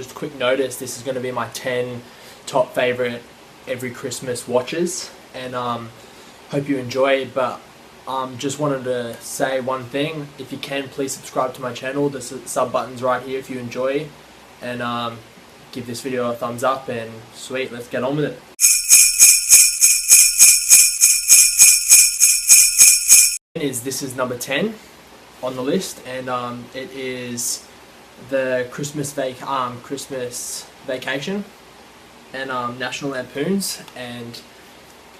just a quick notice, this is going to be my 10 top favorite every Christmas watches, and hope you enjoy. But just wanted to say one thing: if you can, please subscribe to my channel. The sub button's right here if you enjoy, and give this video a thumbs up. And sweet, let's get on with it. This is number 10 on the list, and it is the Christmas Vacation and National Lampoons, and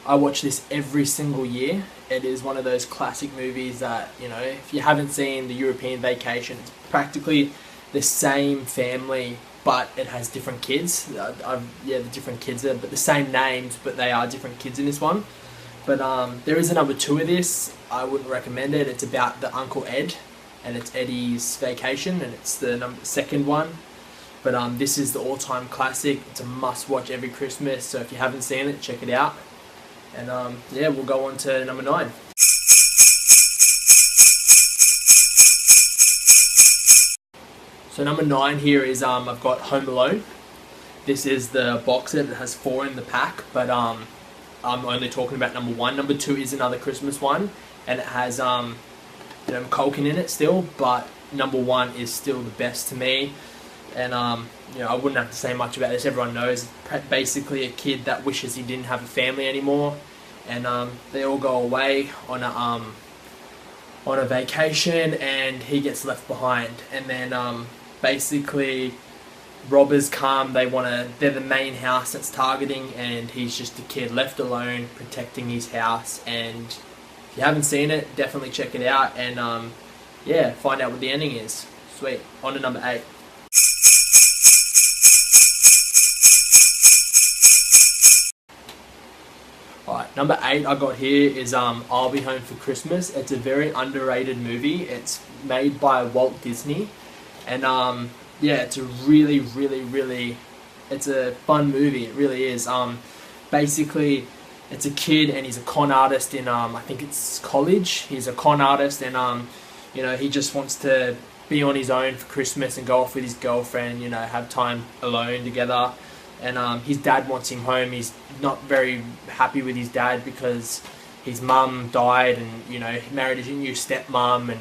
I watch this every single year. It is one of those classic movies that, you know, if you haven't seen the European Vacation, it's practically the same family, but it has different kids. The different kids are, but the same names, but they are different kids in this one. But there is a number 2 of this. I wouldn't recommend it. It's about the Uncle Ed, and it's Eddie's Vacation, and it's the second one. But this is the all-time classic. It's a must-watch every Christmas. So if you haven't seen it, check it out. And yeah, we'll go on to number 9. So number 9 here is I've got Home Alone. This is the box set. It has 4 in the pack, but I'm only talking about number 1. Number 2 is another Christmas one, and it has Culkin in it still, but number 1 is still the best to me. And I wouldn't have to say much about this. Everyone knows it's basically a kid that wishes he didn't have a family anymore, and they all go away on a vacation, and he gets left behind. And then basically robbers come, they're the main house that's targeting, and he's just a kid left alone protecting his house. And if you haven't seen it, definitely check it out, and yeah, find out what the ending is. Sweet. On to number 8. Alright, number 8 I got here is I'll Be Home for Christmas. It's a very underrated movie. It's made by Walt Disney, and yeah, it's a really it's a fun movie. It really is. Basically, it's a kid, and he's a con artist in I think it's college. He's a con artist, and he just wants to be on his own for Christmas and go off with his girlfriend, have time alone together. And his dad wants him home. He's not very happy with his dad because his mum died, and he married a new stepmom,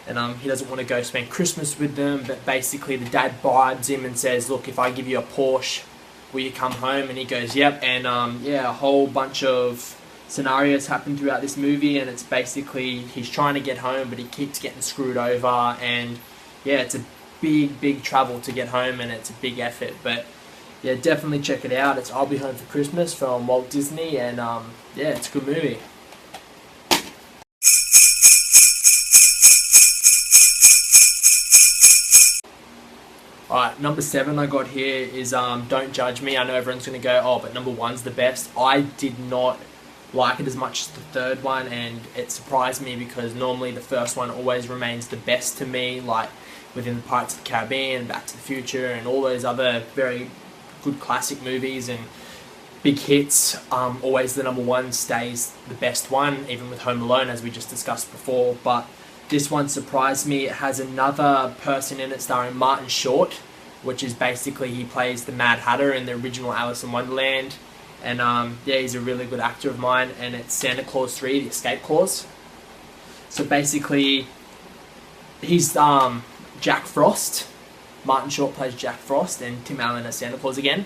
and he doesn't want to go spend Christmas with them. But basically the dad bribes him and says, look, if I give you a Porsche, will you come home? And he goes, yep. And yeah, a whole bunch of scenarios happen throughout this movie, and it's basically he's trying to get home, but he keeps getting screwed over. And yeah, it's a big travel to get home, and it's a big effort. But yeah, definitely check it out. It's I'll Be Home for Christmas from Walt Disney, and yeah, it's a good movie. Alright, number 7 I got here is Don't Judge Me. I know everyone's going to go, oh, but number 1's the best. I did not like it as much as the third one, and it surprised me because normally the first one always remains the best to me, like within the Pirates of the Caribbean, Back to the Future, and all those other very good classic movies and big hits. Always the number 1 stays the best one, even with Home Alone, as we just discussed before. But this one surprised me. It has another person in it starring Martin Short, which is basically he plays the Mad Hatter in the original Alice in Wonderland. And yeah, he's a really good actor of mine. And it's Santa Claus 3, The Escape Clause. So basically, he's Jack Frost. Martin Short plays Jack Frost, and Tim Allen as Santa Claus again.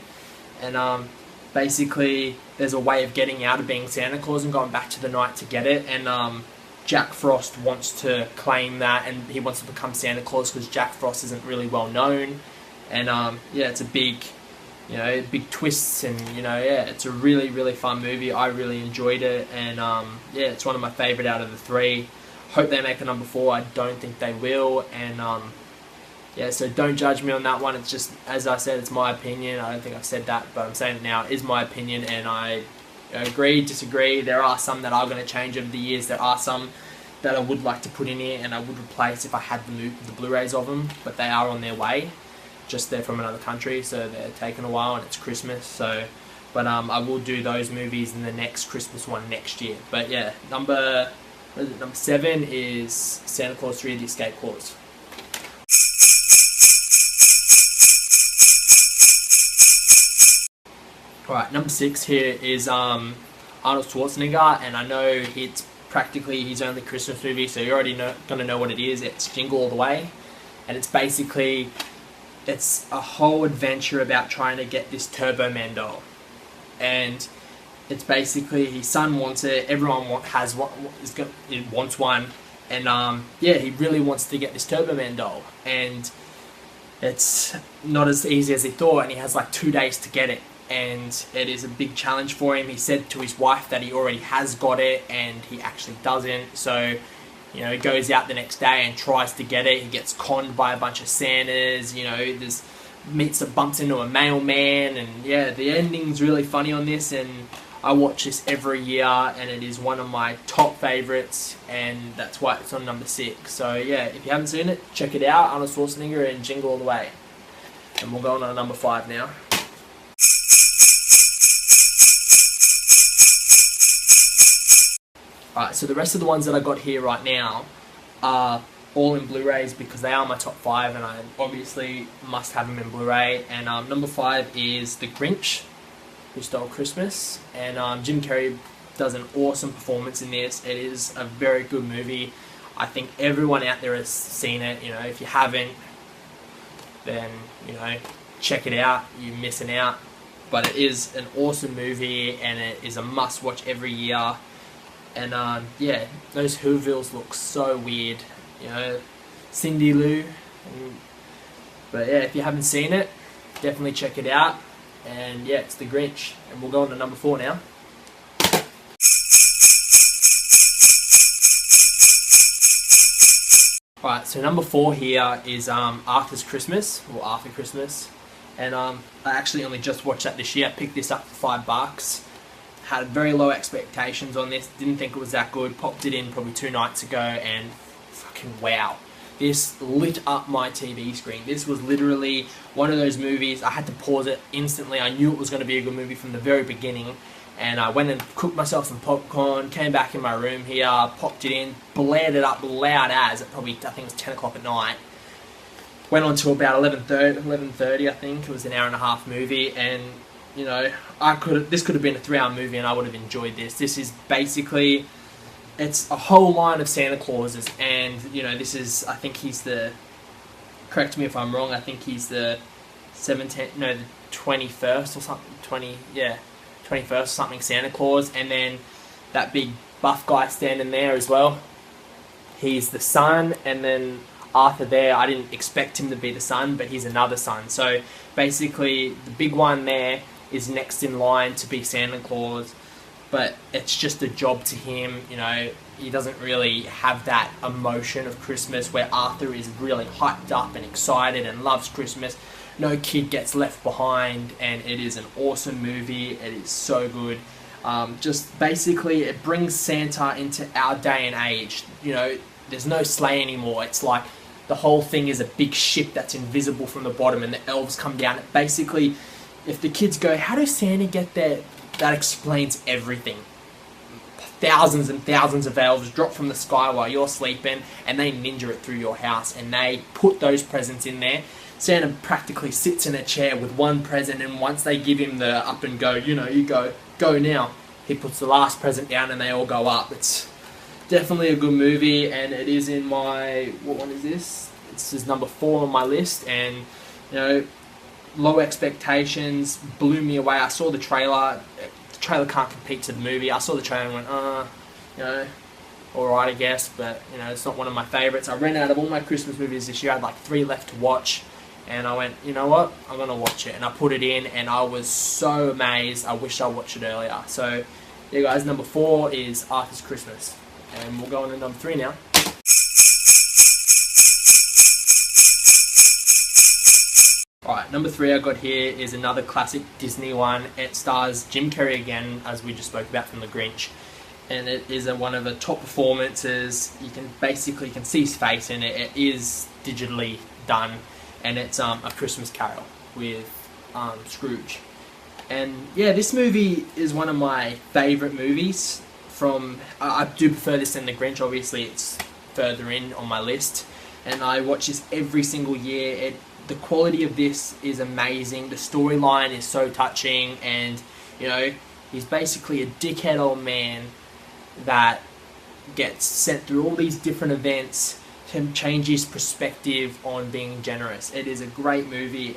And basically, there's a way of getting out of being Santa Claus and going back to the night to get it. And Jack Frost wants to claim that, and he wants to become Santa Claus because Jack Frost isn't really well known. And yeah, it's a big twists, and yeah, it's a really fun movie. I really enjoyed it, and yeah, it's one of my favourite out of the 3. Hope they make a number 4. I don't think they will. And yeah, so don't judge me on that one. It's just, as I said, it's my opinion. I don't think I've said that, but I'm saying it now. It is my opinion, and I agree, disagree. There are some that are going to change over the years. There are some that I would like to put in here, and I would replace if I had the Blu-rays of them, but they are on their way. Just they're from another country, so they're taking a while, and it's Christmas. So, but I will do those movies in the next Christmas one next year. But yeah, number 7 is Santa Claus 3: The Escape Clause. Alright, number 6 here is Arnold Schwarzenegger, and I know it's practically his only Christmas movie, so you're already gonna know what it is. It's Jingle All the Way, and it's basically it's a whole adventure about trying to get this Turbo Man doll, and it's basically his son wants it. Everyone wants one, and yeah, he really wants to get this Turbo Man doll, and it's not as easy as he thought, and he has like 2 days to get it. And it is a big challenge for him. He said to his wife that he already has got it, and he actually doesn't. So, you know, he goes out the next day and tries to get it. He gets conned by a bunch of Santas. You know, bumps into a mailman, and yeah, the ending's really funny on this. And I watch this every year, and it is one of my top favourites, and that's why it's on number 6. So yeah, if you haven't seen it, check it out. Arnold Schwarzenegger and Jingle All the Way. And we'll go on to number 5 now. Alright, so the rest of the ones that I got here right now are all in Blu-rays because they are my top 5, and I obviously must have them in Blu-ray. And number 5 is The Grinch Who Stole Christmas, and Jim Carrey does an awesome performance in this. It is a very good movie. I think everyone out there has seen it. You know, if you haven't, then, you know, check it out. You're missing out. But it is an awesome movie, and it is a must-watch every year. And yeah, those Whovilles look so weird, you know, Cindy Lou. But yeah, if you haven't seen it, definitely check it out. And yeah, it's The Grinch. And we'll go on to number 4 now. Alright, so number 4 here is Arthur's Christmas, or Arthur Christmas. And I actually only just watched that this year. I picked this up for $5. Had very low expectations on this, didn't think it was that good, popped it in probably 2 nights ago, and fucking wow. This lit up my TV screen. This was literally one of those movies, I had to pause it instantly. I knew it was going to be a good movie from the very beginning, and I went and cooked myself some popcorn, came back in my room here, popped it in, blared it up loud as, at probably, I think it was 10 o'clock at night. Went on to about 11:30, I think. It was an hour and a half movie, and you know, this could have been a 3-hour movie, and I would have enjoyed this. This is basically, it's a whole line of Santa Clauses, and you know, this is, I think he's the, correct me if I'm wrong, I think he's the 21st or something, 21st or something Santa Claus, and then that big buff guy standing there as well, he's the son, and then Arthur there, I didn't expect him to be the son, but he's another son. So basically, the big one there is next in line to be Santa Claus, but it's just a job to him. You know, he doesn't really have that emotion of Christmas where Arthur is really hyped up and excited and loves Christmas. No kid gets left behind, and it is an awesome movie. It is so good. Just basically, it brings Santa into our day and age. You know, there's no sleigh anymore. It's like the whole thing is a big ship that's invisible from the bottom, and the elves come down. Basically, if the kids go, how does Santa get there? That explains everything. Thousands and thousands of elves drop from the sky while you're sleeping, and they ninja it through your house, and they put those presents in there. Santa practically sits in a chair with one present, and once they give him the up and go, you know, you go now, he puts the last present down and they all go up. It's definitely a good movie, and it is in my, what one is this? This is number 4 on my list, and you know, low expectations, blew me away. I saw the trailer. The trailer can't compete to the movie. I saw the trailer and went, you know, alright I guess, but you know, it's not one of my favourites. I ran out of all my Christmas movies this year. I had like 3 left to watch, and I went, you know what, I'm going to watch it. And I put it in, and I was so amazed. I wish I watched it earlier. So, yeah guys, number 4 is Arthur's Christmas. And we'll go on to number 3 now. Alright, number 3 I got here is another classic Disney one. It stars Jim Carrey again, as we just spoke about from The Grinch. And it is one of the top performances. You can see his face in it. It is digitally done. And it's A Christmas Carol with Scrooge. And yeah, this movie is one of my favourite movies. I do prefer this than The Grinch. Obviously it's further in on my list. And I watch this every single year. The quality of this is amazing. The storyline is so touching, and You know, he's basically a dickhead old man that gets sent through all these different events to change his perspective on being generous. It is a great movie.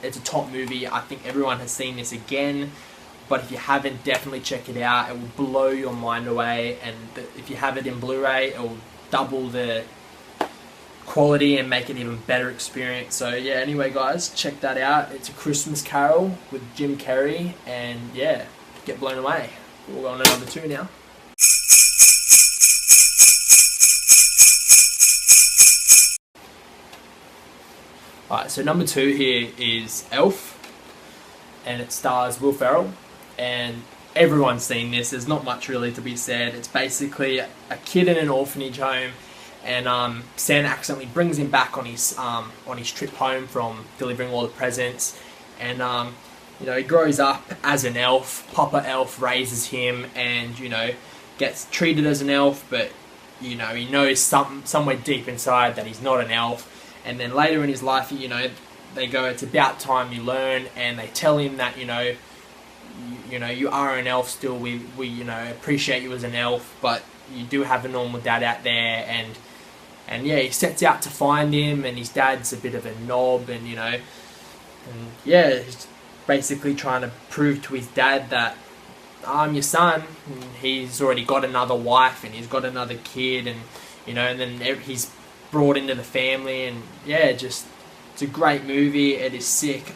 It's a top movie. I think everyone has seen this again, but if you haven't, definitely check it out. It will blow your mind away, and if you have it in Blu-ray, it will double the quality and make it an even better experience. So yeah, anyway guys, check that out. It's A Christmas Carol with Jim Carrey, and yeah, get blown away. We'll go on to number 2 now. Alright, so number 2 here is Elf, and it stars Will Ferrell, and everyone's seen this. There's not much really to be said. It's basically a kid in an orphanage home, and Santa accidentally brings him back on his trip home from delivering all the presents, and you know, he grows up as an elf. Papa Elf raises him, and you know, gets treated as an elf, but you know, he knows somewhere deep inside that he's not an elf. And then later in his life, you know, they go, it's about time you learn, and they tell him that, you know, you are an elf still. We you know, appreciate you as an elf, but you do have a normal dad out there. And yeah, he sets out to find him, and his dad's a bit of a knob, and you know, and yeah, he's basically trying to prove to his dad that I'm your son. And he's already got another wife, and he's got another kid, and you know, and then he's brought into the family, and yeah, just it's a great movie. It is sick.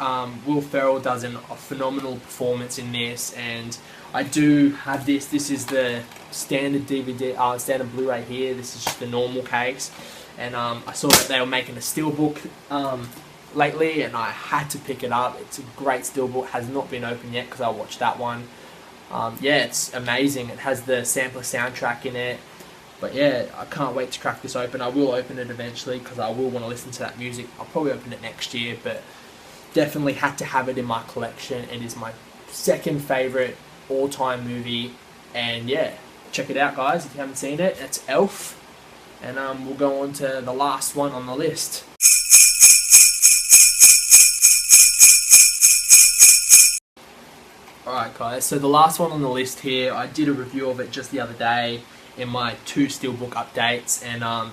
Will Ferrell does a phenomenal performance in this, and I do have this. This is the standard DVD, standard Blu-ray here. This is just the normal case, and I saw that they were making a steelbook lately, and I had to pick it up. It's a great steelbook. Has not been opened yet because I watched that one. Yeah, it's amazing. It has the sampler soundtrack in it. But yeah, I can't wait to crack this open. I will open it eventually because I will want to listen to that music. I'll probably open it next year, but definitely had to have it in my collection. It is my second favourite all-time movie, and yeah, check it out guys if you haven't seen it. It's Elf, and we'll go on to the last one on the list. Alright guys, so the last one on the list here, I did a review of it just the other day in my 2 steelbook updates, and I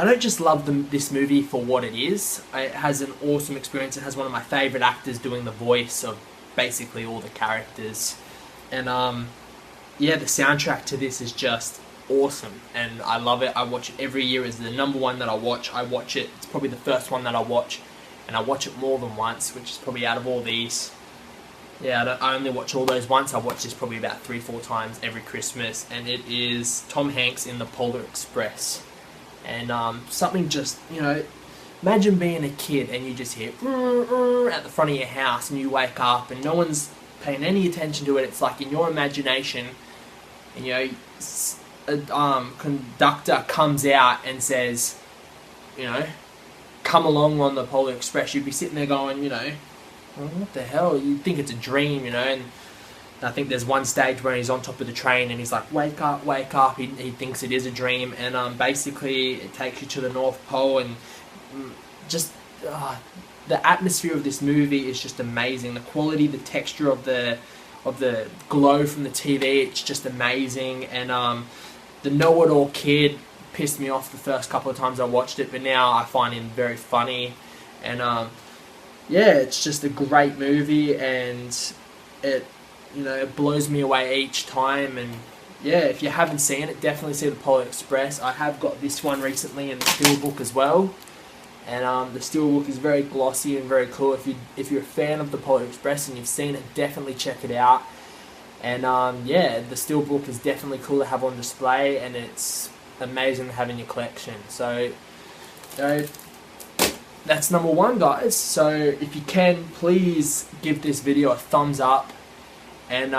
don't just love this movie for what it is. It has an awesome experience. It has one of my favourite actors doing the voice of basically all the characters, and yeah, the soundtrack to this is just awesome, and I love it. I watch it every year. It's the number one that I watch. It's probably the first one that I watch, and I watch it more than once, which is probably out of all these. Yeah, I only watch all those once. I watch this probably about 3-4 times every Christmas, and it is Tom Hanks in The Polar Express. And something just, you know, imagine being a kid and you just hear at the front of your house, and you wake up and no one's paying any attention to it. It's like in your imagination, and you know, a conductor comes out and says, you know, come along on the Polar Express. You'd be sitting there going, you know, what the hell? You think it's a dream, you know? And I think there's one stage where he's on top of the train and he's like, wake up, wake up. He thinks it is a dream, and basically it takes you to the North Pole, and just the atmosphere of this movie is just amazing. The quality, the texture of the glow from the TV, it's just amazing. And the know-it-all kid pissed me off the first couple of times I watched it, but now I find him very funny. And yeah, it's just a great movie, and it, you know, it blows me away each time. And yeah, if you haven't seen it, definitely see The Polar Express. I have got this one recently in the steelbook as well, and the steelbook is very glossy and very cool. If you're a fan of The Polar Express and you've seen it, definitely check it out. And yeah, the steelbook is definitely cool to have on display, and it's amazing to have in your collection. So that's number 1, guys. So if you can, please give this video a thumbs up, and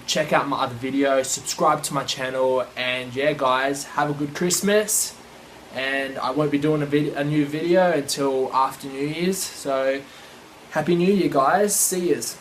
check out my other videos, subscribe to my channel, and yeah guys, have a good Christmas. And I won't be doing a new video until after New Year's, so Happy New Year guys, see yous.